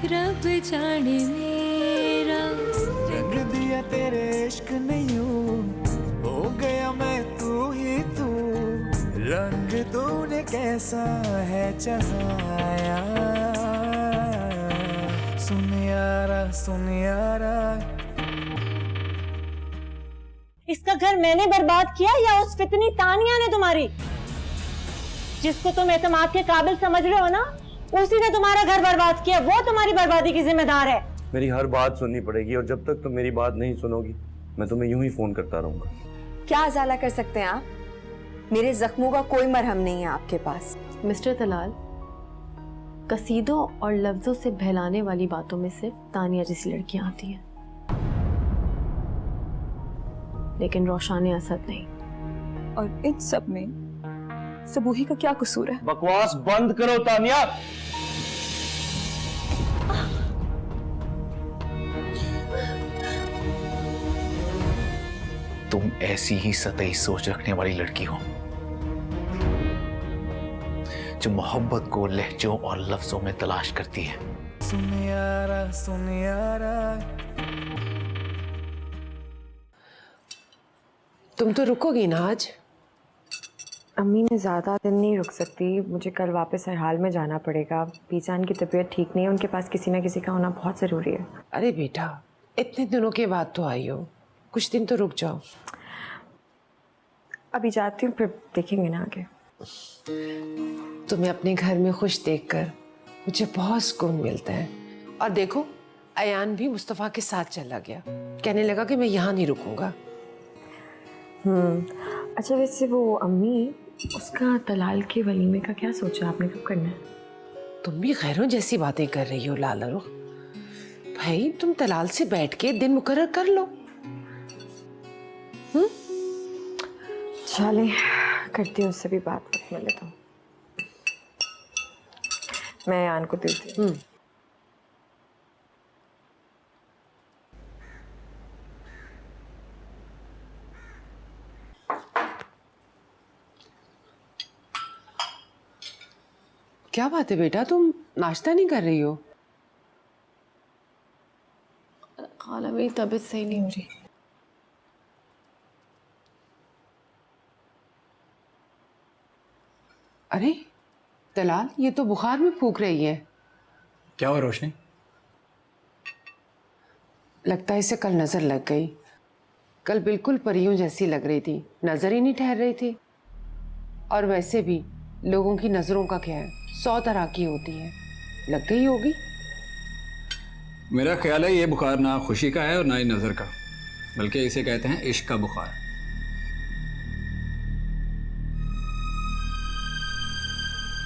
रब जाने मेरा रंग दिया तेरे इश्क ने यूं, हो गया मैं तू ही तू। रंग तूने कैसा है चढ़ाया, सुन यारा सुन यारा। इसका घर मैंने बर्बाद किया या उस फितनी तानिया ने तुम्हारी? जिसको तुम एतमाद के काबिल समझ रहे हो ना, उसी ने तुम्हारा घर बर्बाद किया। वो तुम्हारी बर्बादी की जिम्मेदार है। मेरी हर बात सुननी पड़ेगी और जब तक तुम मेरी बात नहीं सुनोगी मैं तुम्हें यूं ही फोन करता रहूंगा। क्या अजाला कर सकते हैं आप? मेरे जख्मों का कोई मरहम नहीं है आपके पास। मिस्टर तलाल, कसीदों और लफ्जों से बहलाने वाली बातों में सिर्फ तानिया जैसी लड़कियां आती हैं, लेकिन रोशान असद नहीं। और इन सब में सबूही का क्या कसूर है? बकवास बंद करो तानिया। तुम ऐसी ही सतही सोच रखने वाली लड़की हो जो मोहब्बत को लहजों और लफ्जों में तलाश करती है। सुन यारा सुन यारा। तुम तो रुकोगी ना आज? अम्मी मैं ज़्यादा दिन नहीं रुक सकती, मुझे कल वापस हर हाल में जाना पड़ेगा। पीचान की तबीयत ठीक नहीं है, उनके पास किसी ना किसी का होना बहुत ज़रूरी है। अरे बेटा, इतने दिनों के बाद तो आई हो, कुछ दिन तो रुक जाओ। अभी जाती हूँ, फिर देखेंगे ना आगे। तुम्हें अपने घर में खुश देखकर मुझे बहुत सुकून मिलता है। और देखो, अयान भी मुस्तफ़ा के साथ चला गया, कहने लगा कि मैं यहाँ नहीं रुकूंगा। अच्छा वैसे वो अम्मी, उसका तलाल के वलीमे का क्या सोचा आपने, कब करना है? तुम भी गैरों जैसी बातें कर रही हो लाला रुख। भाई तुम तलाल से बैठ के दिन मुकर्रर कर लो। चले करती हूँ, उससे भी बात वक्त मिले तो। मैं यान को देती हूँ। क्या बात है बेटा, तुम नाश्ता नहीं कर रही हो? खाला मेरी तबीयत सही नहीं हो रही। अरे तलाल, ये तो बुखार में फूंक रही है। क्या हुआ रोशनी? लगता है इसे कल नजर लग गई। कल बिल्कुल परियों जैसी लग रही थी, नजर ही नहीं ठहर रही थी। और वैसे भी लोगों की नजरों का क्या है, 100 तरह की होती है। लग गई होगी। मेरा ख्याल है ये बुखार ना खुशी का है और ना ही नजर का, बल्कि इसे कहते हैं इश्क का बुखार।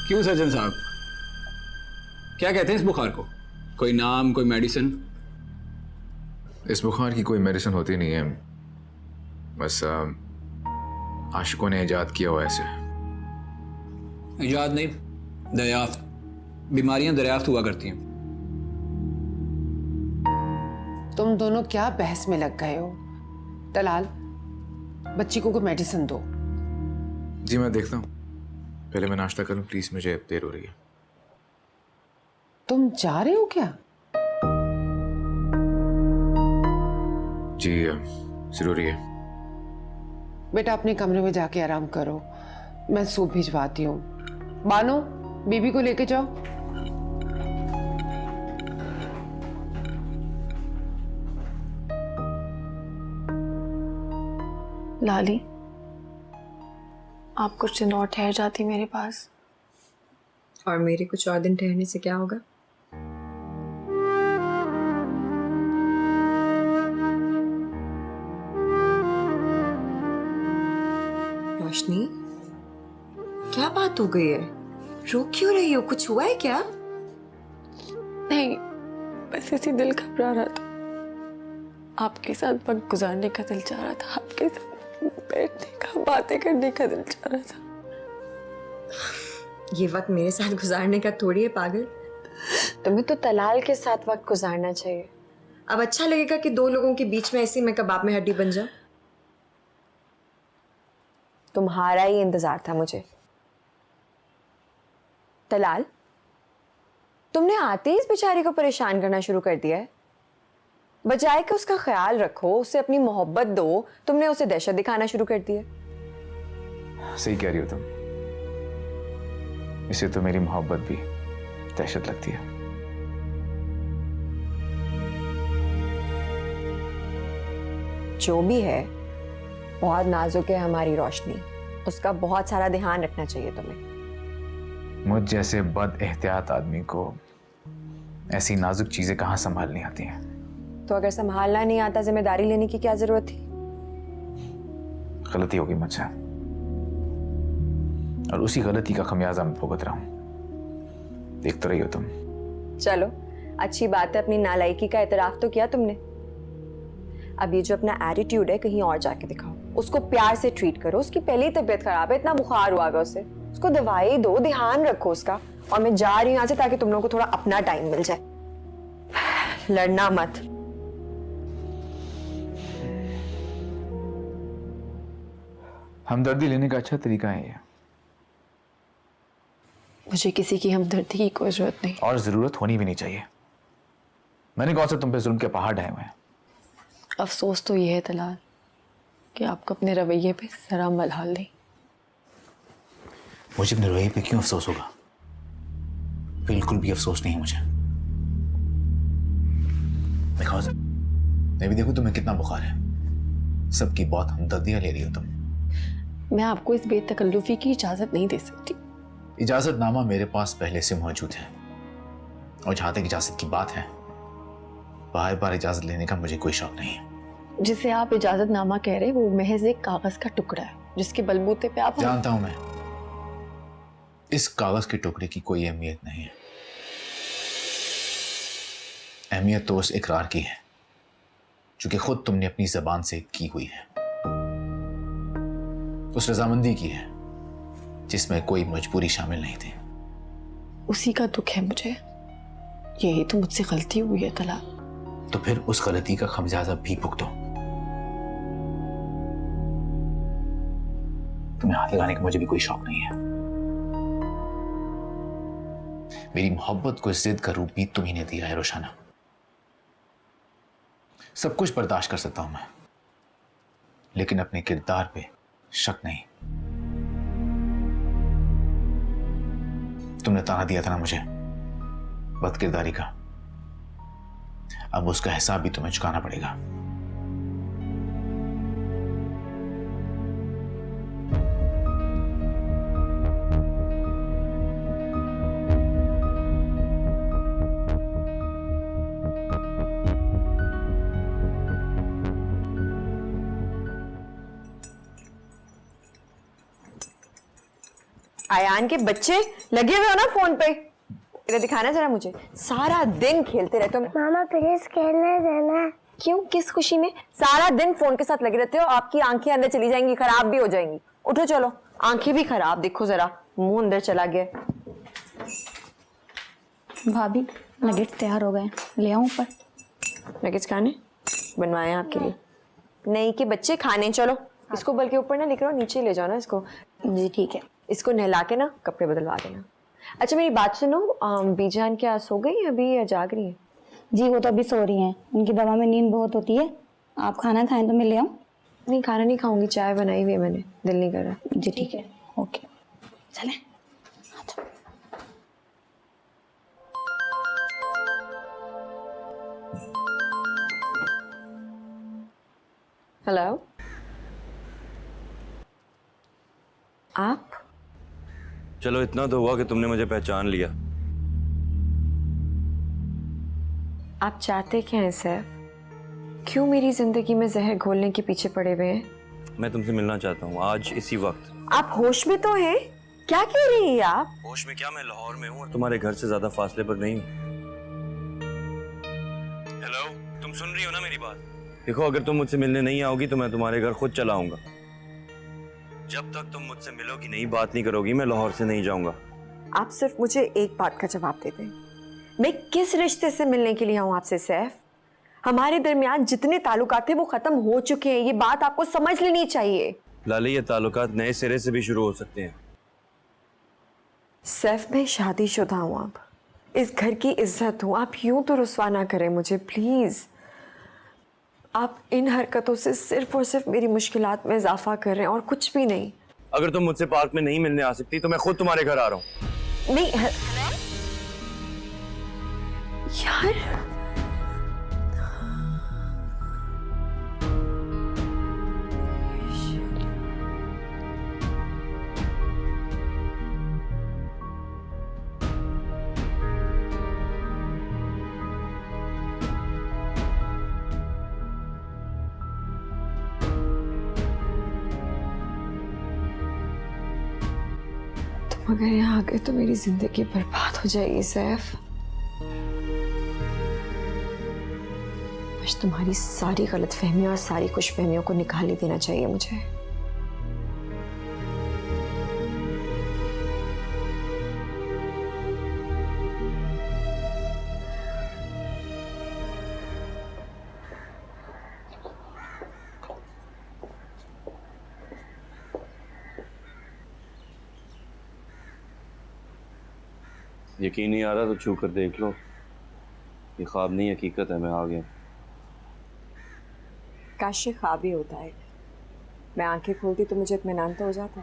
क्यों सज्जन साहब, क्या कहते हैं इस बुखार को? कोई नाम, कोई मेडिसिन? इस बुखार की कोई मेडिसिन होती नहीं है, बस आशिकों ने इजाद किया हुआ ऐसे। इजाद नहीं, दरियाफ्त। बीमारियां दरियाफ्त हुआ करती हैं। तुम दोनों क्या बहस में लग गए हो? तलाल, बच्ची को कोई मेडिसिन दो। जी मैं देखता हूँ, पहले मैं नाश्ता करूँ प्लीज, मुझे देर हो रही है। तुम जा रहे हो क्या? जी जरूरी है। बेटा अपने कमरे में जाके आराम करो, मैं सूप भिजवाती हूँ। बानो, बीबी को लेके जाओ। लाली, आप कुछ दिन और ठहर जाती मेरे पास। और मेरे कुछ और दिन ठहरने से क्या होगा? रोशनी, क्या बात हो गई है? रो क्यों रही हो? कुछ हुआ है क्या? नहीं, बस ऐसे दिल घबरा रहा था। आपके साथ वक्त गुजारने का दिल चाह रहा था, आपके साथ बैठने का, बातें करने का दिल चाह रहा था। ये वक्त मेरे साथ गुजारने का थोड़ी है पागल। तुम्हें तो तलाल के साथ वक्त गुजारना चाहिए। अब अच्छा लगेगा कि दो लोगों के बीच में ऐसी मैं कबाब में हड्डी बन जाऊं? तुम्हारा ही इंतजार था मुझे। तलाल, तुमने आते ही इस बेचारी को परेशान करना शुरू कर दिया है। बजाय कि उसका ख्याल रखो, उसे अपनी मोहब्बत दो, तुमने उसे दहशत दिखाना शुरू कर दिया। सही कह रही हो तुम, इसे तो मेरी मोहब्बत भी दहशत लगती है। जो भी है, बहुत नाजुक है हमारी रोशनी, उसका बहुत सारा ध्यान रखना चाहिए तुम्हें। मुझ जैसे बद एहतियात आदमी को ऐसी नाजुक चीजें कहाँ संभालनी आती हैं। तो अगर संभालना नहीं आता, जिम्मेदारी लेने की क्या जरूरत थी? गलती होगी मुझसे, और उसी गलती का खमियाजा मैं भुगत रहा हूं। देख तो रही हो तुम। चलो अच्छी बात है, अपनी नालायकी का एतराफ तो किया तुमने। अब ये जो अपना एटीट्यूड है, कहीं और जाके दिखाओ। उसको प्यार से ट्रीट करो। उसकी पहली तबीयत खराब है, इतना बुखार हुआ है उसे, उसको दवाई दो, ध्यान रखो उसका। और मैं जा रही हूं यहाँ से ताकि तुम लोगों को थोड़ा अपना टाइम मिल जाए। लड़ना मत। हमदर्दी लेने का अच्छा तरीका है ये। मुझे किसी की हमदर्दी की कोई जरूरत नहीं, और जरूरत होनी भी नहीं चाहिए। मैंने कौन सा तुम पे जुल्म के पहाड़ ढाए हुए हैं। अफसोस तो ये है तलाल कि आपको अपने रवैये पे जरा मलहाल नहीं। मुझे अपने रवैये पे क्यों अफसोस होगा? बिल्कुल भी अफसोस नहीं है मुझे। मैं भी देखूं तुम्हें कितना बुखार है। सबकी बहुत हमदर्दियां ले रही हो तुम। मैं आपको इस बेतकल्लुफी की इजाजत नहीं दे सकती। इजाजतनामा मेरे पास पहले से मौजूद है, और जहां तक इजाजत की बात है, बार बार इजाजत लेने का मुझे कोई शौक नहीं है। जिसे आप इजाजतनामा कह रहे, वो महज एक कागज का टुकड़ा है जिसके बलबूते पे आप। जानता हूं मैं, इस कागज के टुकड़े की कोई अहमियत नहीं है। अहमियत तो उस इकरार की है जो कि खुद तुमने अपनी जबान से की हुई है, उस रजामंदी की है जिसमें कोई मजबूरी शामिल नहीं थी। उसी का दुख है मुझे। यही तो मुझसे गलती हुई है तला। तो फिर उस गलती का खमियाजा भी भुगतो। तुम्हें हाथ लगाने का मुझे भी कोई शौक नहीं है। मेरी मोहब्बत को जिद का रूप भी तुम्ही ने दिया है रोशाना। सब कुछ बर्दाश्त कर सकता हूं मैं, लेकिन अपने किरदार पे शक नहीं। तुमने ताना दिया था ना मुझे बदकिरदारी का, अब उसका हिसाब भी तुम्हें चुकाना पड़ेगा। आयान के बच्चे लगे हुए हो ना फोन पे। इधर दिखाना जरा मुझे। सारा दिन खेलते रहते हो। मामा प्लीज खेलने देना। क्यों, किस खुशी में? सारा दिन फोन के साथ लगे रहते हो। आपकी आंखें अंदर चली जाएंगी, खराब भी हो जाएंगी। उठो चलो, आंखें भी खराब, देखो जरा मुंह अंदर चला गया। भाभी नगेट्स तैयार हो गए, ले आऊं ऊपर? नगेट्स खाने बनवाए आपके लिए? नहीं कि बच्चे खाने। चलो इसको बल्कि ऊपर ना लेकर आओ, नीचे ले जाओ ना इसको। जी ठीक है। इसको नहला के ना कपड़े बदलवा देना। अच्छा मेरी बात सुनो, बीजान क्या सो गई अभी या जाग रही है? जी वो तो अभी सो रही हैं, उनकी दवा में नींद बहुत होती है। आप खाना खाएं तो मैं ले आऊं? नहीं खाना नहीं खाऊंगी, चाय बनाई हुई है मैंने, दिल नहीं कर रहा। जी ठीक है, ओके चलें। हेलो, आप? चलो इतना तो हुआ कि तुमने मुझे पहचान लिया। आप चाहते क्या हैं सैफ? क्यों मेरी जिंदगी में जहर घोलने के पीछे पड़े हुए हैं? मैं तुमसे मिलना चाहता हूँ आज इसी वक्त। आप होश में तो हैं? क्या कह रही हैं आप? होश में क्या, मैं लाहौर में हूँ और तुम्हारे घर से ज्यादा फासले पर नहीं हूँ। हेलो, तुम सुन रही हो ना मेरी बात? देखो अगर तुम मुझसे मिलने नहीं आओगी तो मैं तुम्हारे घर खुद चला आऊंगा। जब तक तुम मुझसे मिलोगी नहीं, बात नहीं करोगी, मैं लाहौर से नहीं जाऊंगा। आप सिर्फ मुझे एक बात का जवाब दे दें, मैं किस रिश्ते से मिलने के लिए आऊं आपसे सैफ? हमारे दरमियान जितने ताल्लुकात थे वो खत्म हो चुके हैं, ये बात आपको समझ लेनी चाहिए। लाली ये ताल्लुकात नए सिरे से भी शुरू हो सकते हैं। सैफ मैं शादीशुदा हूं, अब इस घर की इज्जत हूँ, आप यूं तो रुस्वा ना करें मुझे प्लीज। आप इन हरकतों से सिर्फ और सिर्फ मेरी मुश्किलात में इजाफा कर रहे हैं और कुछ भी नहीं। अगर तुम मुझसे पार्क में नहीं मिलने आ सकती तो मैं खुद तुम्हारे घर आ रहा हूँ। नहीं यार, अगर यहाँ आ गए तो मेरी जिंदगी बर्बाद हो जाएगी सैफ। बस तुम्हारी सारी गलतफहमियां और सारी खुशफहमियों को निकाल ही देना चाहिए मुझे। यकीन नहीं आ रहा तो छू कर देख लो, ये ख्वाब नहीं हकीकत है, मैं आ गया। काश ये ख्वाब ही होता है। मैं आंखें खोलती तो मुझे इत्मीनान तो हो जाता।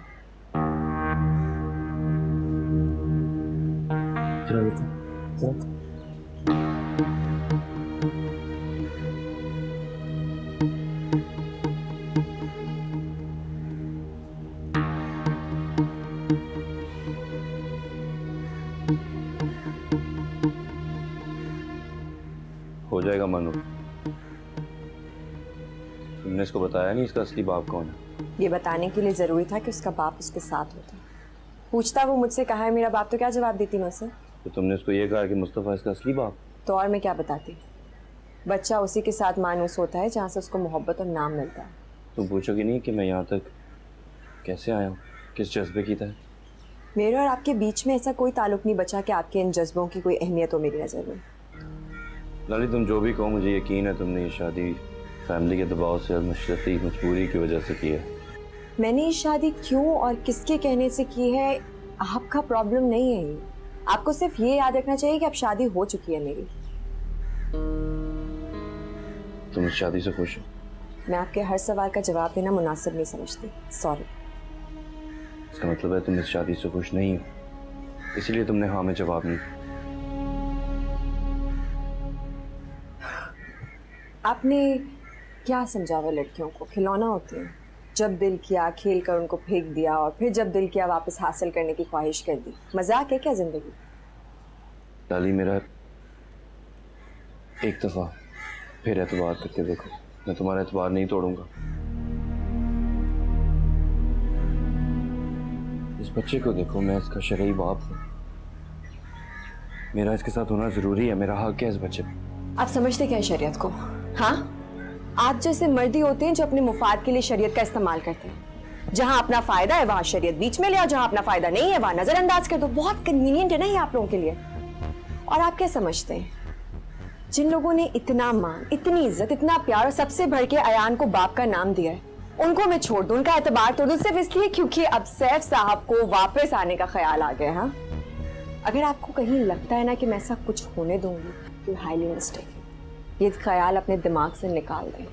हो जाएगा मनु। तुमने इसको बताया नहीं इसका असली बाप कौन है? ये बताने के लिए जरूरी था कि उसका बाप उसके साथ होता। पूछता वो मुझसे कहा है मेरा बाप तो क्या जवाब देती मैं उसे? तो तुमने उसको ये कहा कि मुस्तफ़ा इसका असली बाप? तो और मैं क्या बताती? बच्चा उसी के साथ मानूस होता है जहाँ से उसको मोहब्बत और नाम मिलता है। तुम पूछोगे नहीं कि मैं यहाँ तक कैसे आया हूँ, किस जज्बे की तहत? मेरे और आपके बीच में ऐसा कोई ताल्लुक नहीं बचा कि आपके इन जज्बों की कोई अहमियत हो मेरी नज़र में। लाली तुम जो भी कहो मुझे यकीन है तुमने ये शादी फैमिली के दबाव से और मशक्क़ती मजबूरी की वजह से की है। मैंने ये शादी क्यों और किसके कहने से की है आपका प्रॉब्लम नहीं है। ये आपको सिर्फ ये याद रखना चाहिए कि अब शादी हो चुकी है मेरी। तुम इस शादी से खुश हो? मैं आपके हर सवाल का जवाब देना मुनासिब नहीं समझती, सॉरी। इसका मतलब है तुम इस शादी से खुश नहीं हो, इसीलिए तुमने हाँ में जवाब नहीं। आपने क्या समझा हुआ लड़कियों को खिलौना होती है? जब दिल किया खेल कर उनको फेंक दिया और फिर जब दिल किया वापस हासिल करने की ख्वाहिश कर दी। मजाक है क्या जिंदगी? लाली मेरा एक दफा फिर एतबार करके देखो, मैं तुम्हारा एतबार नहीं तोड़ूंगा। इस बच्चे को देखो, मैं इसका शरई बाप हूँ, मेरा इसके साथ होना जरूरी है, मेरा हक है इस बच्चे पे। आप समझते क्या है शरीयत को? हाँ, आप जैसे मर्दी होते हैं जो अपने मुफाद के लिए शरीयत का इस्तेमाल करते हैं। जहां अपना फायदा है वहां शरीयत बीच में ले आओ, जहां अपना फायदा नहीं है वहां नजरअंदाज कर दो। बहुत कन्वीनियंट है ना ये आप लोगों के लिए। और आप क्या समझते हैं, जिन लोगों ने इतना मान, इतनी इज्जत, इतना प्यार और सबसे बढ़ के अयान को बाप का नाम दिया है, उनको मैं छोड़ दूं, उनका एतबार तोड़ दूं सिर्फ इसलिए क्योंकि अब सैफ साहब को वापस आने का ख्याल आ गया। हाँ, अगर आपको कहीं लगता है ना कि मैं ऐसा कुछ होने दूंगी तो हाईली मिस्टेक। ये ख्याल अपने दिमाग से निकाल दें।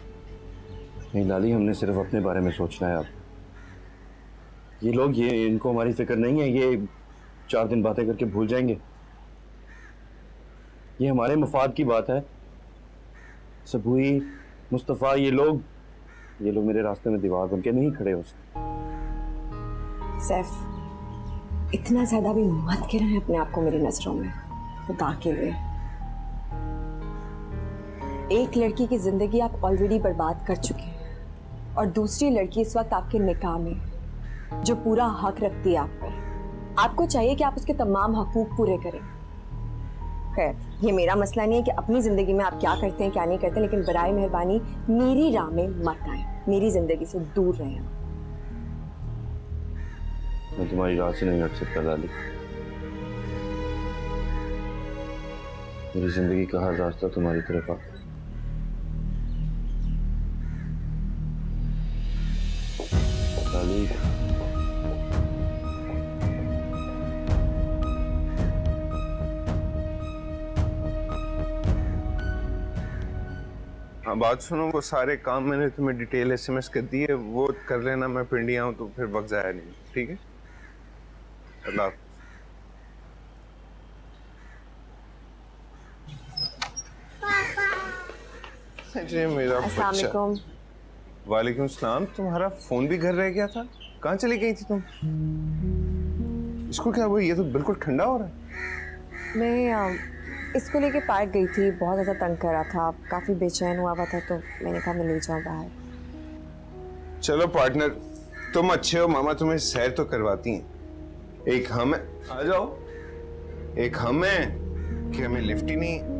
नहीं लाली, हमने सिर्फ अपने बारे में सोचना है। अब ये लोग, ये इनको हमारी फिक्र नहीं है, ये 4 दिन बातें करके भूल जाएंगे। ये हमारे मफाद की बात है। सबूई, मुस्तफ़ा, ये लोग मेरे रास्ते में दीवार बनके नहीं खड़े हो सकते। सैफ, इतना ज्यादा भी मत गिराएं अपने आप को मेरी नजरों में, खुदा के लिए। एक लड़की की जिंदगी आप ऑलरेडी बर्बाद कर चुके हैं और दूसरी लड़की इस वक्त आपके निकाह में जो पूरा हक रखती है आप पर। आपको चाहिए कि आप उसके तमाम हकूक पूरे करें। खैर, ये मेरा मसला नहीं है कि अपनी जिंदगी में आप क्या करते हैं क्या नहीं करते, लेकिन बराए मेहरबानी मेरी राह में मत आए, मेरी जिंदगी से दूर रहें। मैं तुम्हारी राह से नहीं हट सकता लाली। मेरी जिंदगी का हर रास्ता तुम्हारी तरफ आता है। लाली, हाँ बात सुनो, वो सारे काम मैंने तुम्हें डिटेल SMS कर दी है, वो कर लेना। मैं पिंडी आऊँ तो फिर वक्त जाया नहीं, ठीक है? अल्लाह हाफ़िज़। अरे मेरा अस्सलाम बच्चा। वालेकुम। वालेकुम सलाम। तुम्हारा फोन भी घर रह गया था? कहाँ चली गई थी तुम? इसको क्या हुआ? ये तो बिल्कुल ठंडा हो रहा है। मैं इसको लेके पार्क गई थी, बहुत ज़्यादा तंग कर रहा था, काफ़ी बेचैन हुआ था, तो मैंने कहा मैं ले जाऊँ बाहर। चलो पार्टनर, तुम अच्छे हो, मामा तुम्हें सैर तो करवाती हैं। एक हम है, आ जाओ। एक हम है कि हमें लिफ्ट ही नहीं है।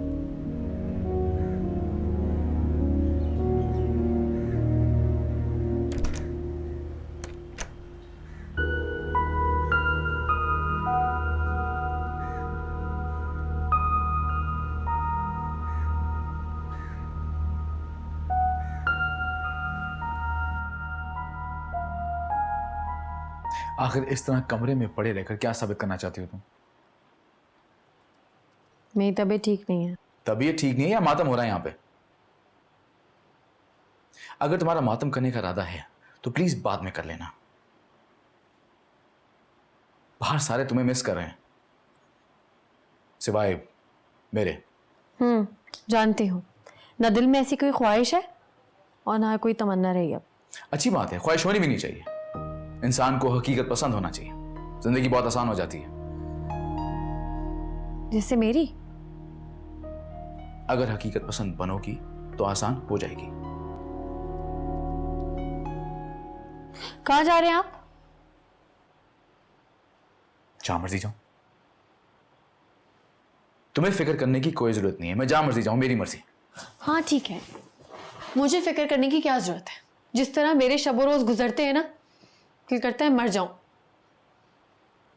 आखिर इस तरह कमरे में पड़े रहकर क्या साबित करना चाहती हो तुम? मेरी तबीयत ठीक नहीं है। तबीयत ठीक नहीं है या मातम हो रहा है यहाँ पे? अगर तुम्हारा मातम करने का इरादा है तो प्लीज बाद में कर लेना। बाहर सारे तुम्हें मिस कर रहे हैं, सिवाय मेरे। जानती हूँ, ना दिल में ऐसी कोई ख्वाहिश है और ना कोई तमन्ना रही अब। अच्छी बात है, ख्वाहिश होनी भी नहीं चाहिए। इंसान को हकीकत पसंद होना चाहिए, जिंदगी बहुत आसान हो जाती है। जैसे मेरी? अगर हकीकत पसंद बनोगी तो आसान हो जाएगी। कहाँ जा रहे हैं आप? जहां मर्जी जाऊं। तुम्हें फिक्र करने की कोई जरूरत नहीं है, मैं जहां मर्जी जाऊं, मेरी मर्जी। हाँ ठीक है, मुझे फिक्र करने की क्या जरूरत है? जिस तरह मेरे शब रोज गुजरते हैं ना, दिल करता है मर जाऊं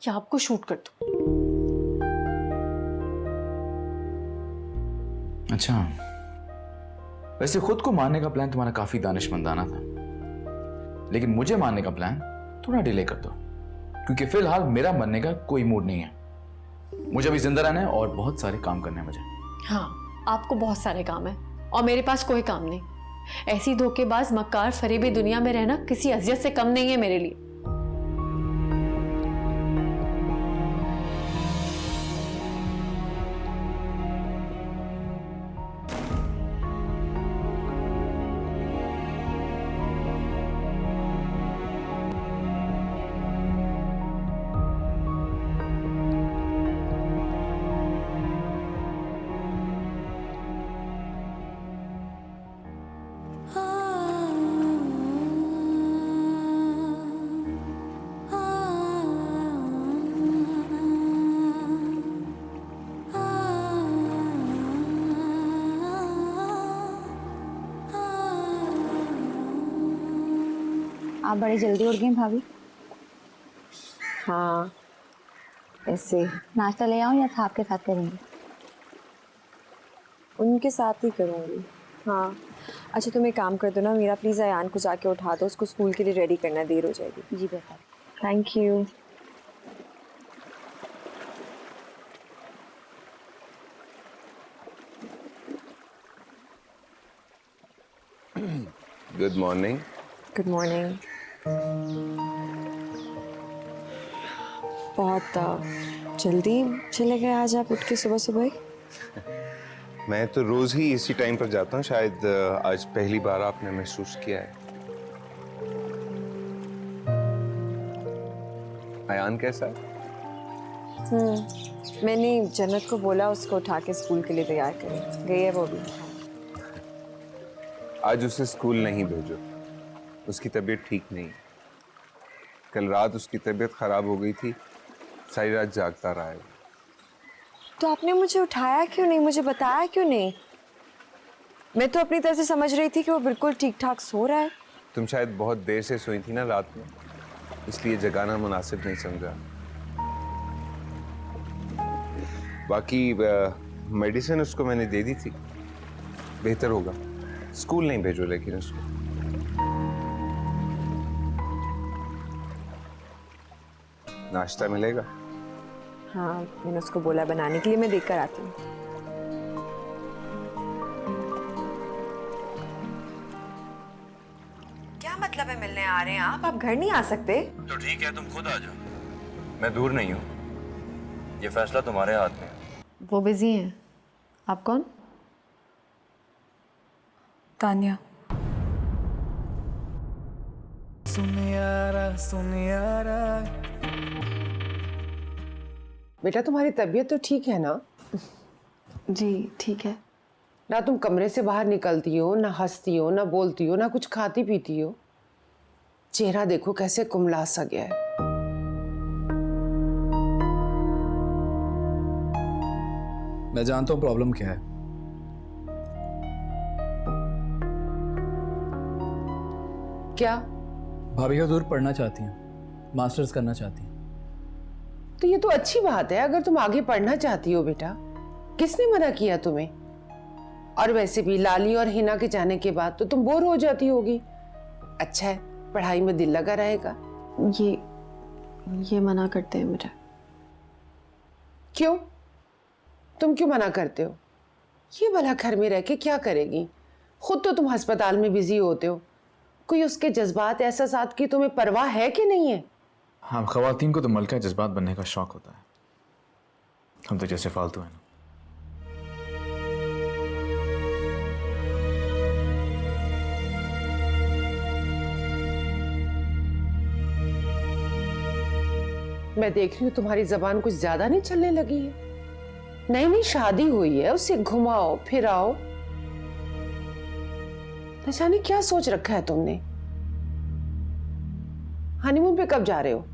या आपको शूट कर दूं। अच्छा, वैसे खुद को मारने का प्लान तुम्हारा काफी दानिशमंदाना था, लेकिन मुझे मारने का प्लान थोड़ा डिले कर दो, क्योंकि फिलहाल मेरा मरने का कोई मूड नहीं है। मुझे अभी जिंदा रहना है और बहुत सारे काम करने हैं मुझे। हाँ, आपको बहुत सारे काम है और मेरे पास कोई काम नहीं। ऐसी धोखेबाज मक्कार फरेबी दुनिया में रहना किसी अजियत से कम नहीं है मेरे लिए। आप बड़ी जल्दी उठ गई भाभी। हाँ ऐसे। नाश्ता ले आऊं या साहब के साथ करेंगे? उनके साथ ही करूँगी। हाँ अच्छा, तुम एक काम कर दो ना, मेरा प्लीज़ अयान को जाके उठा दो, उसको स्कूल के लिए रेडी करना, देर हो जाएगी। जी बेटा। Thank you. Good morning. Good morning. बहुत जल्दी चले गए आज आप, उठ के सुबह सुबह ही। मैं तो रोज ही इसी टाइम पर जाता हूँ, शायद आज पहली बार आपने महसूस किया है। अयान कैसा है? मैंने जन्नत को बोला उसको उठा के स्कूल के लिए तैयार करें, गई है वो भी। आज उसे स्कूल नहीं भेजो, उसकी तबीयत ठीक नहीं। कल रात उसकी तबीयत खराब हो गई थी, सारी रात जागता रहा है। तो आपने मुझे उठाया क्यों नहीं, मुझे बताया क्यों नहीं? मैं तो अपनी तरफ से समझ रही थी कि वो बिल्कुल ठीक ठाक सो रहा है। तुम शायद बहुत देर से सोई थी ना रात में, इसलिए जगाना मुनासिब नहीं समझा। बाकी मेडिसिन उसको मैंने दे दी थी, बेहतर होगा। स्कूल नहीं भेजो लेकिन उसको। नाश्ता मिलेगा? हाँ मैंने उसको बोला बनाने के लिए, मैं देकर आती हूँ। आ रहे हैं आप घर नहीं आ सकते? तो ठीक है, तुम खुद आ जाओ, मैं दूर नहीं हूँ, ये फैसला तुम्हारे हाथ में है। वो बिजी हैं। आप कौन? तानिया। सुन यारा। बेटा तुम्हारी तबीयत तो ठीक है ना? जी ठीक है। ना तुम कमरे से बाहर निकलती हो, ना हंसती हो, ना बोलती हो, ना कुछ खाती पीती हो। चेहरा देखो कैसे कुमला सा गया है। मैं जानता हूँ प्रॉब्लम क्या है। क्या? भाभी का दूर पढ़ना चाहती हैं, मास्टर्स करना चाहती हैं। तो ये तो अच्छी बात है अगर तुम आगे पढ़ना चाहती हो बेटा। किसने मना किया तुम्हें? और वैसे भी लाली और हिना के जाने के बाद तो तुम बोर हो जाती होगी। अच्छा है, पढ़ाई में दिल लगा रहेगा। ये मना करते हैं मेरा। क्यों? तुम क्यों मना करते हो? ये भला घर में रह के क्या करेगी? खुद तो तुम अस्पताल में बिजी होते हो। कोई उसके जज्बात एहसासात की तुम्हें परवाह है कि नहीं है? हाँ, ख़वातीन को तो मलका जज्बात बनने का शौक होता है, हम तो जैसे फालतू हैं ना। मैं देख रही हूँ तुम्हारी जबान कुछ ज्यादा नहीं चलने लगी है। नई नई शादी हुई है, उसे घुमाओ फिराओ। न जाने क्या सोच रखा है तुमने। हनीमून पे कब जा रहे हो?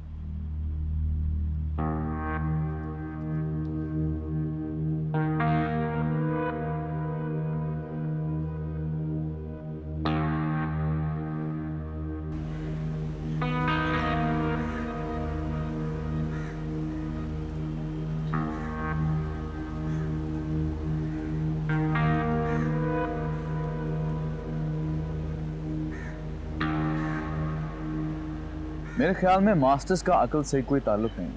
मेरे ख्याल में मास्टर्स का अकल से कोई ताल्लुक नहीं।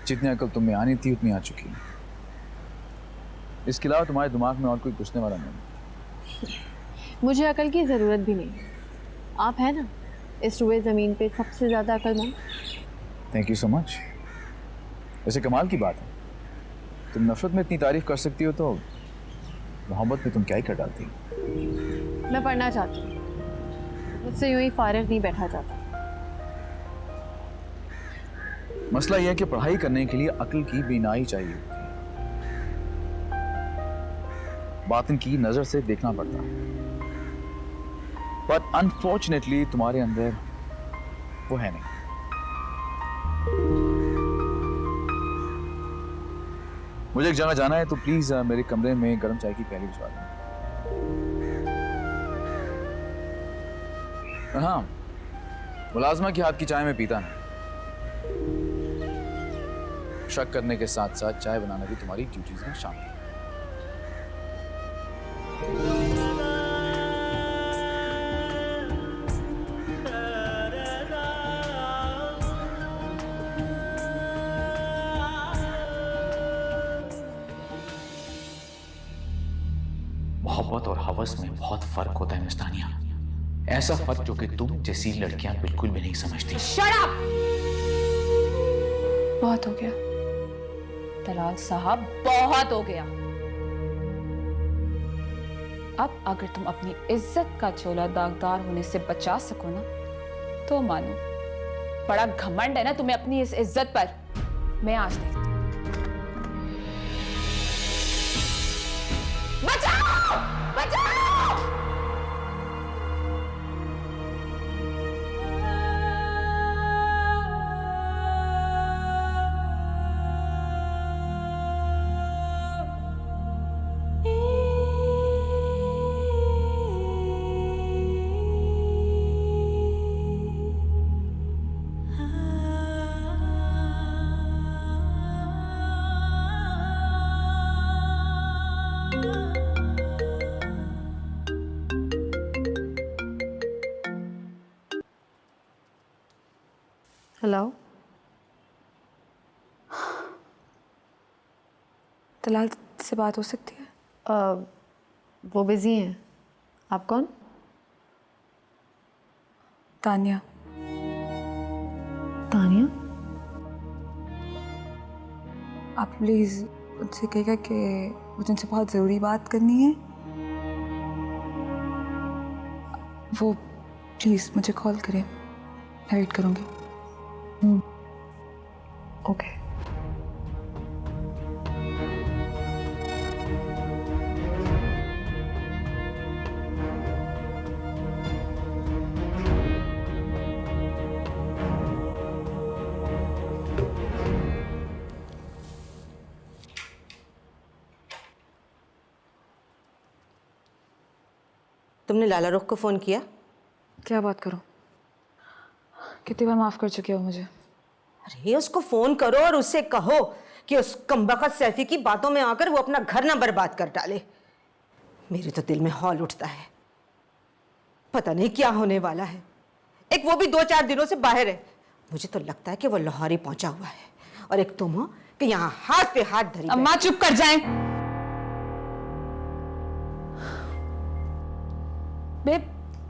जितनी अकल तुम में आनी थी उतनी आ चुकी है। इसके अलावा तुम्हारे दिमाग में और कोई पूछने वाला नहीं। मुझे अकल की ज़रूरत भी नहीं। आप है ना इस रुए ज़मीन पे सबसे ज़्यादा अकलमंद। Thank you so much. वैसे कमाल की बात है, तुम नफरत में इतनी तारीफ कर सकती हो तो मोहब्बत में तुम क्या ही कर डालती। मैं पढ़ना चाहती हूँ, मुझसे यूं ही फारिग नहीं बैठा जाता। मसला यह है कि पढ़ाई करने के लिए अक्ल की बीनाई चाहिए होती है, बातिन की नजर से देखना पड़ता है। बट अनफॉर्चुनेटली तुम्हारे अंदर वो है नहीं। मुझे एक जगह जाना है तो प्लीज मेरे कमरे में गर्म चाय की प्याली भिजवा दें। हाँ, मुलाजमा की हाथ की चाय में पीता नहीं। शक करने के साथ साथ चाय बनाना भी तुम्हारी ड्यूटीज में शामिल है। मोहब्बत और हवस में बहुत फर्क होता है मिस्तानिया। ऐसा फर्क जो कि तुम जैसी लड़कियां बिल्कुल भी नहीं समझती। Shut up! बहुत हो गया दलाल साहब, बहुत हो गया। अब अगर तुम अपनी इज्जत का चोला दागदार होने से बचा सको ना तो मानो। बड़ा घमंड है ना तुम्हें अपनी इस इज्जत पर। मैं आज देखती हूं। बचाओ! बचाओ! हेलो, दलाल से बात हो सकती है? वो बिजी हैं। आप कौन? तानिया। तानिया? आप प्लीज उनसे कहेगा कि मुझे उनसे बहुत ज़रूरी बात करनी है। वो प्लीज़ मुझे कॉल करें, मैं वेट करूँगी। ओके। तुमने लाला रुख को फोन किया? क्या बात करो, कितनी बार माफ कर चुके हो मुझे। अरे उसको फोन करो और उससे कहो कि उस कमबख्त सैफी की बातों में आकर वो अपना घर ना बर्बाद कर डाले। मेरे तो दिल में हौल उठता है, पता नहीं क्या होने वाला है। एक वो भी 2-4 दिनों से बाहर है, मुझे तो लगता है कि वो लाहौर ही पहुंचा हुआ है, और एक तुम हो कि यहाँ हाथ पे हाथ धरी। अम्मा चुप कर जाएं।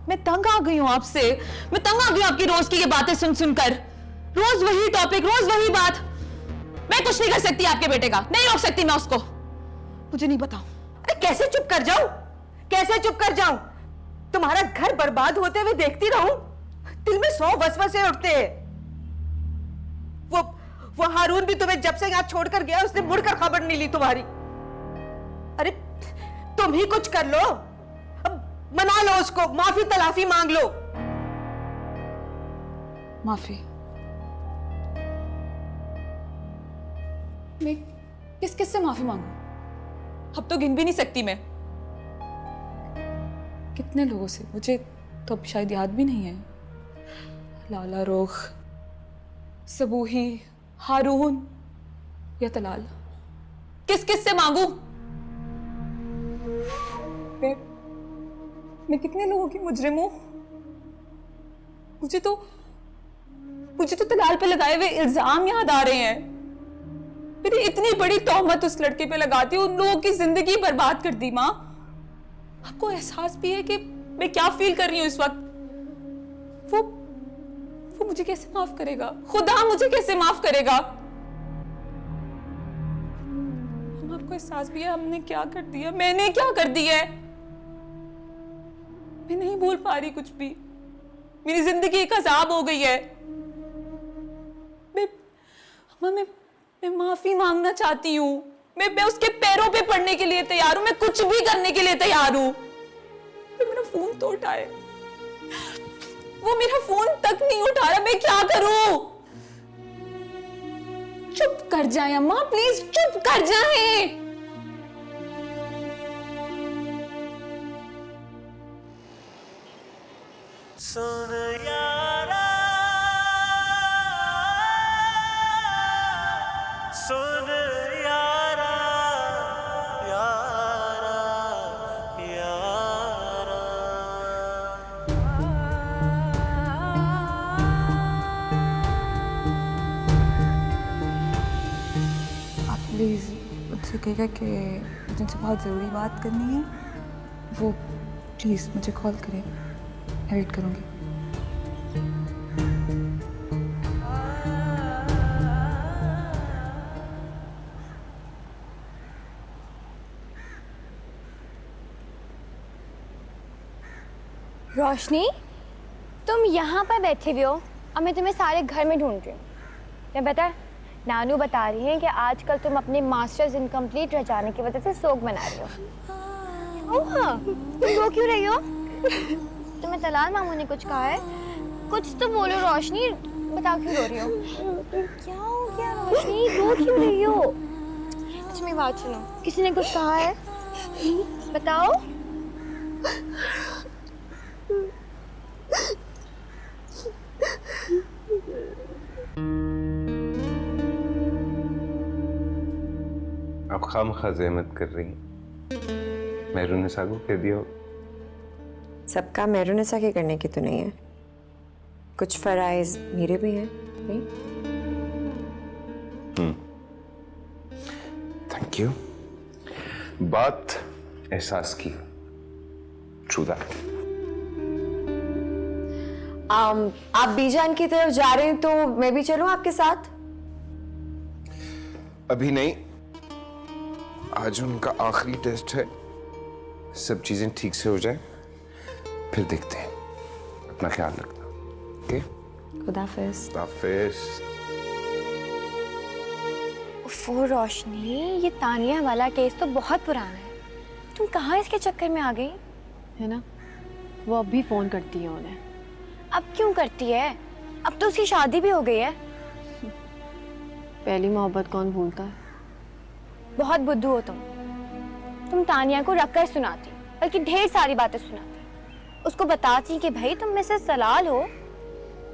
मैं तंग आ गई हूँ आपसे, मैं तंग आ गई हूँ आपकी रोज की ये बातें सुन सुनकर। रोज वही टॉपिक, रोज वही बात। मैं कुछ नहीं कर सकती आपके बेटे का, नहीं रोक सकती मैं उसको। मुझे नहीं बताओ। अरे कैसे चुप कर जाऊं, कैसे चुप कर जाऊं? तुम्हारा घर बर्बाद होते हुए देखती रहूं? दिल में 100 वसवसे उठते हैं। वो हारून भी तुम्हें जब से यहां छोड़कर गया उसने मुड़कर खबर नहीं ली तुम्हारी। अरे तुम ही कुछ कर लो, मना लो उसको, माफी तलाफी मांग लो। माफी? मैं किस से माफी मांगू? अब तो गिन भी नहीं सकती मैं। कितने लोगों से, मुझे तो अब शायद याद भी नहीं है। लाला रुख, सबूही, हारून या तलाल, किस से मांगू? मैं कितने लोगों की मुजरिम हूं? मुझे तो तलाल पे लगाए हुए इल्जाम याद आ रहे हैं। मेरी इतनी बड़ी तोहमत उस लड़के पे लगाती, उन लोगों की जिंदगी बर्बाद कर दी। माँ, आपको एहसास भी है कि मैं क्या फील कर रही हूँ इस वक्त? वो मुझे कैसे माफ करेगा? खुदा मुझे कैसे माफ करेगा? हम आपको एहसास भी है हमने क्या कर दिया, मैंने क्या कर दिया है? मैं नहीं भूल पा रही कुछ भी। मेरी जिंदगी एक अजाब हो गई है। मैं माफी मांगना चाहती हूँ। मैं उसके पैरों पे पड़ने के लिए तैयार हूँ, मैं कुछ भी करने के लिए तैयार हूँ। मेरा फोन तो उठाए, वो मेरा फोन तक नहीं उठा रहा, मैं क्या करूं? चुप कर जाए अम्मा, प्लीज चुप कर जाए। सुन यारा, सुन यारा, यारा, यारा। आप प्लीज मुझसे कहेगा कि मुझे उनसे बहुत ज़रूरी बात करनी है। वो प्लीज मुझे कॉल करें, मैं वेट करूंगी। रोशनी, तुम यहाँ पर बैठे हुए हो और मैं तुम्हें सारे घर में ढूंढ रही हूँ। मैं पता है, नानू बता रही हैं कि आजकल तुम अपने मास्टर्स इनकम्प्लीट रह जाने की वजह से शोक मना रही हो। ओह हाँ, तुम रो क्यों रही हो? तुम्हें तलाल मामू ने कुछ कहा है? कुछ तो बोलो रोशनी, बताओ क्यों रो रही हो? क्या हो गया रोशनी, रो क्यों रही हो? अच्छा मेरी बात सुनो, किसी ने कुछ कहा है? बताओ। आप खामखा ज़हमत कर रही हैं। मेहरुनिसा को कह दिया। सबका मेहरुनिसा के करने की तो नहीं है, कुछ फराइज मेरे भी हैं। नहीं? Thank you. बात एहसास की। True that. आप बीजान की तरफ जा रहे हैं तो मैं भी चलूं आपके साथ? अभी नहीं, आज उनका आखिरी टेस्ट है, सब चीजें ठीक से हो जाए फिर देखते हैं। अपना ख्याल रखना। ओके, खुदाफिज। खुदाफिज। ओफो रोशनी, ये तानिया वाला केस तो बहुत पुराना है, तुम कहाँ इसके चक्कर में आ गई? है ना, वो अब भी फोन करती है उन्हें। अब क्यों करती है? अब तो उसकी शादी भी हो गई है। पहली मोहब्बत कौन भूलता है? बहुत बुद्धू हो तुम तानिया को रख कर सुनाती, बल्कि ढेर सारी बातें सुनाती। उसको बताती कि भाई तुम मिसेस सलाल हो।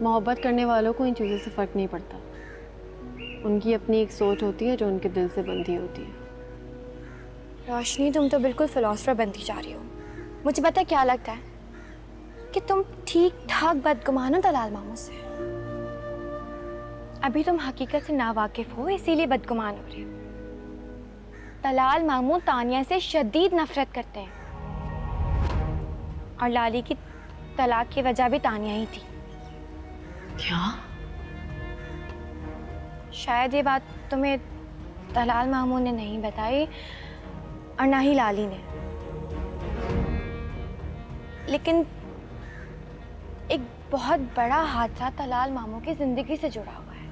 मोहब्बत करने वालों को इन चीज़ों से फ़र्क नहीं पड़ता। उनकी अपनी एक सोच होती है जो उनके दिल से बंधी होती है। रोशनी, तुम तो बिल्कुल फिलोसफर बनती जा रही हो। मुझे पता क्या लगता है कि तुम ठीक ठाक बदगुमान हो दलाल मामू से। अभी तुम हकीकत से नावाकिफ हो, इसीलिए बदगुमान हो रही हो। दलाल मामू तानिया से शदीद नफरत करते हैं और लाली की तलाक की वजह भी तानिया ही थी। क्या? शायद ये बात तुम्हें दलाल मामू ने नहीं बताई और ना ही लाली ने, लेकिन एक बहुत बड़ा हादसा दलाल मामू की जिंदगी से जुड़ा हुआ है।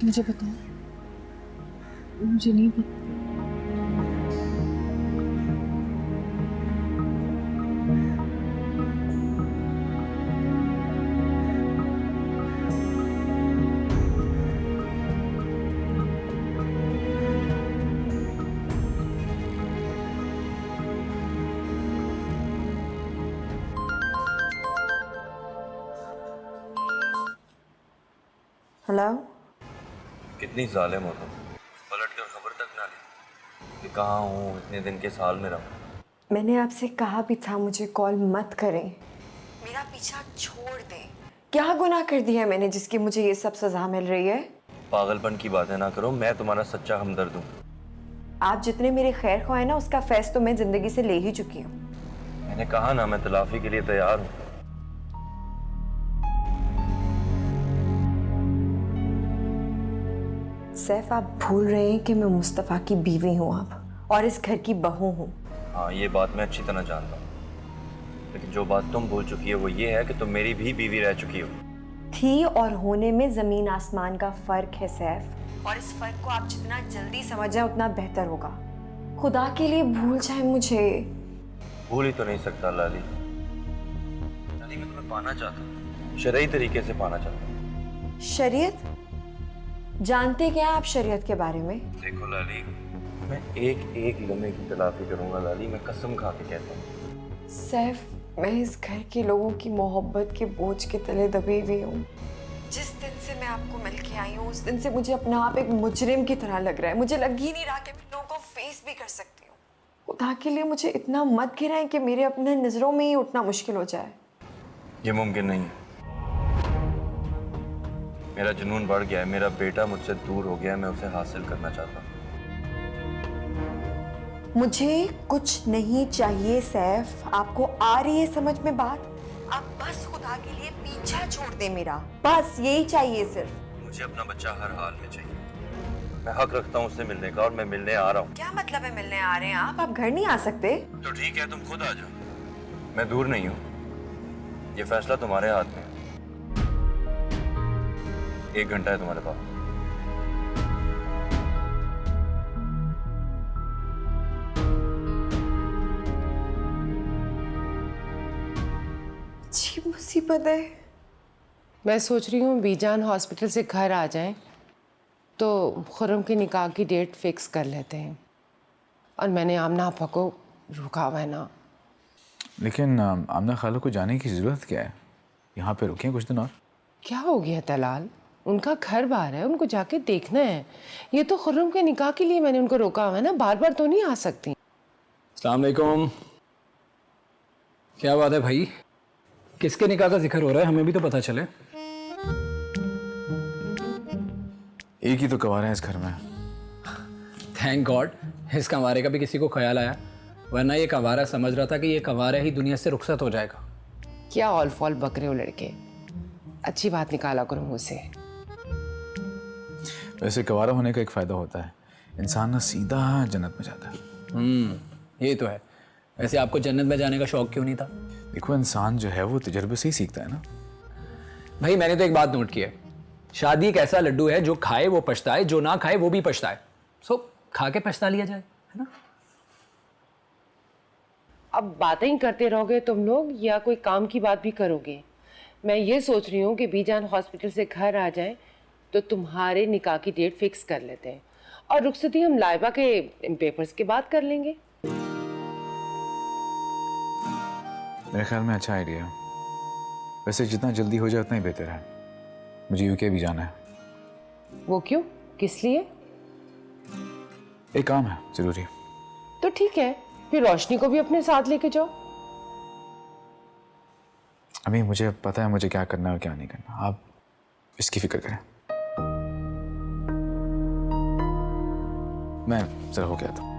मुझे बताओ, मुझे नहीं पता। हेलो, कितनी जालिम हो तुम, पलट कर खबर तक ना ली कि कहाँ हूँ, इतने दिन के साल में रहूँ। मैंने आपसे कहा भी था मुझे कॉल मत करें, मेरा पीछा छोड़ दें। क्या गुनाह कर दिया है मैंने जिसकी मुझे ये सब सजा मिल रही है? पागलपन की बातें ना करो, मैं तुम्हारा सच्चा हमदर्द हूँ। आप जितने मेरे खैर ख्वाह हैं ना, उसका फैस तो मैं जिंदगी से ले ही चुकी हूँ। मैंने कहा ना, मैं तलाफी के लिए तैयार हूँ। सैफ, आप भूल रहे हैं कि मैं मुस्तफ़ा की बीवी हूँ अब, और इस घर की बहू हूँ। हाँ, ये बात मैं अच्छी तरह जानता हूँ, लेकिन जो बात तुम भूल चुकी है वो ये है कि तुम मेरी भी बीवी रह चुकी हो। थी और होने में जमीन आसमान का फर्क है सैफ, और इस फर्क को आप जितना जल्दी समझ जाए उतना बेहतर होगा। खुदा के लिए भूल जाए मुझे। भूल ही तो नहीं सकता लाली। लाली, मैं तुम्हें पाना चाहता हूँ, शरई तरीके से पाना चाहता हूँ। शरीयत? जानते क्या आप शरीयत के बारे में? देखो लाली, मैं एक एक लम्हे की तलाफी करूंगा लाली, मैं कसम खा के कहता हूँ। सैफ, मैं इस घर के लोगों की मोहब्बत के बोझ के तले दबी हुई हूँ। जिस दिन से मैं आपको मिल के आई हूँ, उस दिन से मुझे अपना आप एक मुजरिम की तरह लग रहा है। मुझे लग ही नहीं रहा कि मैं लोगों को फेस भी कर सकती हूँ। खुदा के लिए मुझे इतना मत गिराएं कि मेरे अपने नजरों में ही उठना मुश्किल हो जाए। ये मुमकिन नहीं है। मेरा जुनून बढ़ गया है, मेरा बेटा मुझसे दूर हो गया है, मैं उसे हासिल करना चाहता हूँ। मुझे कुछ नहीं चाहिए सैफ, आपको आ रही है समझ में बात? आप बस खुदा के लिए पीछा छोड़ दे मेरा, बस यही चाहिए सिर्फ। मुझे अपना बच्चा हर हाल में चाहिए। मैं हक रखता हूँ उससे मिलने का, और मैं मिलने आ रहा हूँ। क्या मतलब है मिलने आ रहे हैं आप घर नहीं आ सकते? तो ठीक है, तुम खुद आ जाओ, मैं दूर नहीं हूँ, ये फैसला तुम्हारे हाथ में है। 1 घंटा है तुम्हारे पास। अच्छी मुसीबत है। मैं सोच रही हूँ बीजान हॉस्पिटल से घर आ जाएं तो खुर्रम की निकाह की डेट फिक्स कर लेते हैं, और मैंने आमना आपा को रुका हुआ है ना। लेकिन आमना खाला को जाने की ज़रूरत क्या है? यहाँ पे रुकें कुछ दिन और। क्या हो गया तलाल, उनका घर बाहर है, उनको जाके देखना है। ये तो खुर्रम के निकाह के लिए मैंने उनको रोका हुआ है ना, बार बार तो नहीं आ सकती। अस्सलाम वालेकुम। क्या बात है भाई, किसके निकाह का जिक्र हो रहा है, हमें भी तो पता चले। एक ही तो कंवारा है इस घर में। थैंक गॉड इस कंवारे का भी किसी को ख्याल आया, वरना ये कंवारा समझ रहा था कि ये कंवारा ही दुनिया से रुखसत हो जाएगा। क्या ऑल फॉल बक रहे हो लड़के, अच्छी बात निकाला करो मुंह से। वैसे गवारा होने का एक फायदा होता है, इंसान ना सीधा जन्नत में जाता है। ये तो है। वैसे आपको जन्नत में जाने का शौक क्यों नहीं था? देखो, इंसान जो है वो तजुर्बे से ही सीखता है ना। भाई मैंने तो एक बात नोट की है, शादी एक ऐसा लड्डू है जो खाए वो पछताए, जो ना खाए वो भी पछताए। सो खा के पछता लिया जाए, है ना? अब बातें ही करते रहोगे तुम लोग या कोई काम की बात भी करोगे? मैं ये सोच रही हूँ कि बीजान हॉस्पिटल से घर आ जाए तो तुम्हारे निकाह की डेट फिक्स कर लेते हैं और रुखसती हम लाइबा के इन पेपर्स के बाद कर लेंगे। मेरे ख्याल में अच्छा आइडिया। वैसे जितना जल्दी हो जाए उतना ही बेहतर है। मुझे यूके भी जाना है। वो क्यों, किस लिए? एक काम है जरूरी। तो ठीक है, फिर रोशनी को भी अपने साथ लेके जाओ। अभी मुझे पता है मुझे क्या करना है और क्या नहीं करना, आप इसकी फिक्र करें। मैं जरा हो गया था।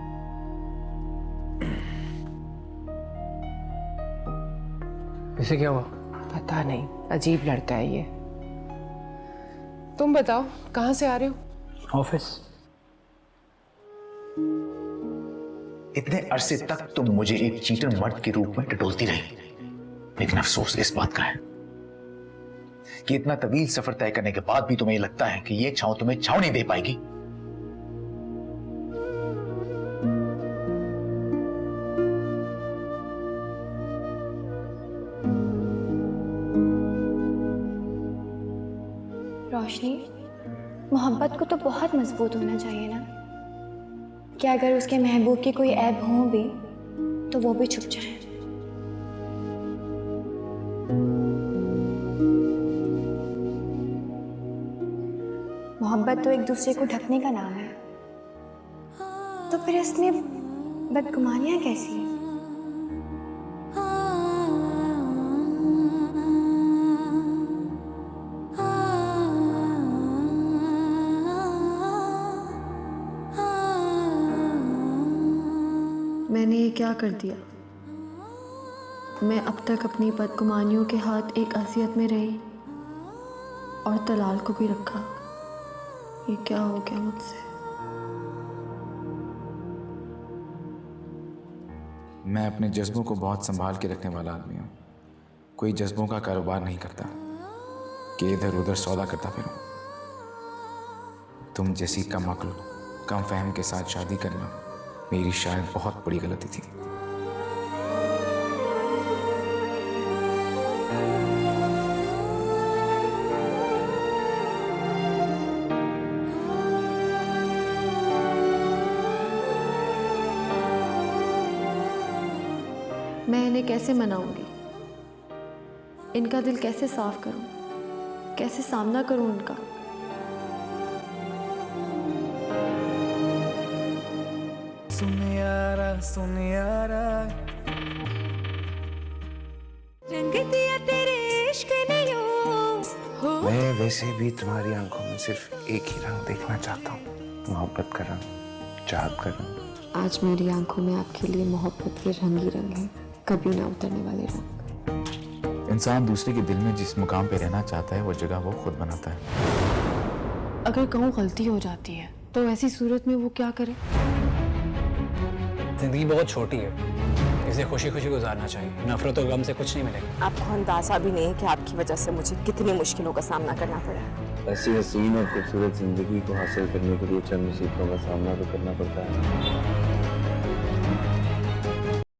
इसे क्या हुआ? पता नहीं, अजीब लड़का है ये। तुम बताओ कहाँ से आ रहे हो? ऑफिस। इतने अरसे तक तुम मुझे एक चीटर मर्द के रूप में टटोलती रही, लेकिन अफसोस इस बात का है कि इतना तवील सफर तय करने के बाद भी तुम्हें लगता है कि ये छांव तुम्हें छांव नहीं दे पाएगी। रोशनी, मोहब्बत को तो बहुत मजबूत होना चाहिए ना, कि अगर उसके महबूब की कोई ऐब हो भी तो वो भी छुप जाए। मोहब्बत तो एक दूसरे को ढकने का नाम है, तो फिर इसमें बदगुमानियां कैसी? मैंने ये क्या कर दिया? मैं अब तक अपनी बदगुमानियों के हाथ एक अज़ियत में रही और तलाल को भी रखा। ये क्या हो गया मुझसे? मैं अपने जज्बों को बहुत संभाल के रखने वाला आदमी हूँ। कोई जज्बों का कारोबार नहीं करता कि इधर उधर सौदा करता फिरूं। तुम जैसी कम अक्ल, कम फहम के साथ शादी करना मेरी शायद बहुत बड़ी गलती थी। मैं इन्हें कैसे मनाऊंगी? इनका दिल कैसे साफ करूं? कैसे सामना करूं इनका? सुन यारा रंग दिया तेरे इश्क ने हो। मैं वैसे भी तुम्हारी आंखों में सिर्फ एक ही रंग देखना चाहता हूँ, मोहब्बत का रंग, चाहत का रंग। आज मेरी आंखों में आपके लिए मोहब्बत के रंग ही रंग है, कभी ना उतरने वाले रंग। इंसान दूसरे के दिल में जिस मुकाम पे रहना चाहता है वो जगह वो खुद बनाता है। अगर कहूँ गलती हो जाती है तो ऐसी सूरत में वो क्या करे? जिंदगी बहुत छोटी है, इसे खुशी खुशी गुजारना चाहिए। नफरत और गम से कुछ नहीं मिलेगा। आपको अंदाजा भी नहीं है कि आपकी वजह से मुझे कितनी मुश्किलों का सामना करना पड़ा है। ऐसी हसीन और खूबसूरत जिंदगी को हासिल करने के लिए चंद मुसीबतों का सामना तो करना पड़ता है।